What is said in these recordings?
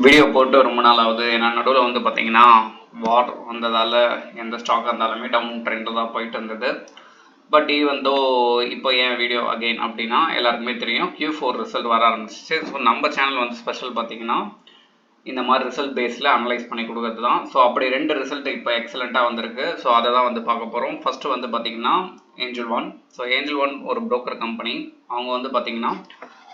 Video போட்டு ரொம்ப நாள் ஆகுது. ஏன்னா நடுவில் வந்து பார்த்தீங்கன்னா வார் வந்ததால் எந்த ஸ்டாக்காக இருந்தாலுமே டவுன் ட்ரெண்டில் தான் போயிட்டு இருந்தது. பட் ஈவன் தோ இப்போ ஏன் வீடியோ அகெயின் அப்படின்னா எல்லாருக்குமே தெரியும் Q4 ரிசல்ட் வர ஆரம்பிச்சிச்சு. ஸோ நம்ம சேனல் வந்து ஸ்பெஷல் பார்த்தீங்கன்னா இந்த மாதிரி ரிசல்ட் பேஸில் அனலைஸ் பண்ணி கொடுக்கறது தான். ஸோ அப்படி 2 ரிசல்ட் இப்போ எக்ஸலண்ட்டாக வந்திருக்கு. ஸோ அதை தான் வந்து பார்க்க போகிறோம். ஃபஸ்ட்டு வந்து பார்த்தீங்கன்னா angel one. So angel one ஒரு புரோக்கர் கம்பெனி. அவங்க வந்து பார்த்தீங்கன்னா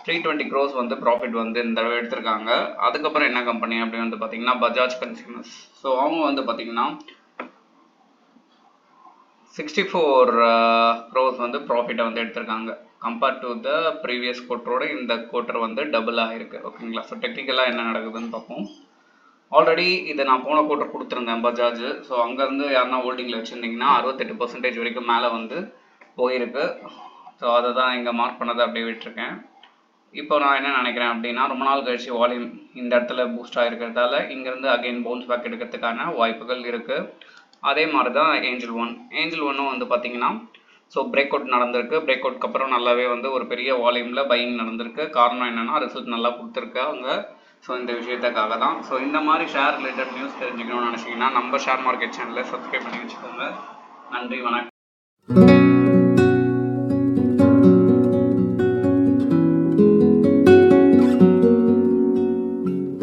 320 crores வந்து ப்ராஃபிட் வந்து இந்த தடவை எடுத்திருக்காங்க. அதுக்கப்புறம் என்ன கம்பெனி அப்படின்னு வந்து பார்த்தீங்கன்னா பஜாஜ் கன்சியூமர்ஸ். ஸோ அவங்க வந்து பார்த்தீங்கன்னா 64 crores வந்து ப்ராஃபிட்டை வந்து எடுத்திருக்காங்க. கம்பேர்ட் டு த ப்ரீவியஸ் குவார்ட்டரோட இந்த குவார்ட்டர் வந்து டபுள் ஆகிருக்கு. ஓகேங்களா? ஸோ டெக்னிக்கலாக என்ன நடக்குதுன்னு பார்ப்போம். ஆல்ரெடி இதை நான் போன குவார்ட்டர் கொடுத்துருந்தேன் பஜாஜ். ஸோ அங்கேருந்து யாருன்னா ஹோல்டிங்கில் வச்சுருந்தீங்கன்னா 68% வரைக்கும் மேலே வந்து போயிருக்கு. ஸோ அதை தான் இங்கே மார்க் பண்ணதை அப்படியே விட்டுருக்கேன். இப்போ நான் என்ன நினைக்கிறேன் அப்படின்னா ரொம்ப நாள் கழிச்சு வால்யூம் இந்த இடத்துல பூஸ்ட் ஆகிருக்கிறதால இங்கேருந்து அகைன் பவுன்ஸ் பேக் எடுக்கிறதுக்கான வாய்ப்புகள் இருக்குது. அதே மாதிரி தான் ஏஞ்சல் ஒன்னும் வந்து பார்த்தீங்கன்னா ஸோ பிரேக் அவுட் நடந்திருக்கு. பிரேக் அவுட்க்கு அப்புறம் நல்லாவே வந்து ஒரு பெரிய வால்யூமில் பையிங் நடந்திருக்கு. காரணம் என்னென்னா ரிசல்ட் நல்லா கொடுத்துருக்காங்க. ஸோ இந்த விஷயத்துக்காக தான். ஸோ இந்த மாதிரி ஷேர் ரிலேட்டட் நியூஸ் தெரிஞ்சுக்கணும்னு நினச்சிங்கன்னா நம்ம ஷேர் மார்க்கெட் சேனலை சப்ஸ்கிரைப் பண்ணி வச்சுக்கோங்க. நன்றி, வணக்கம்.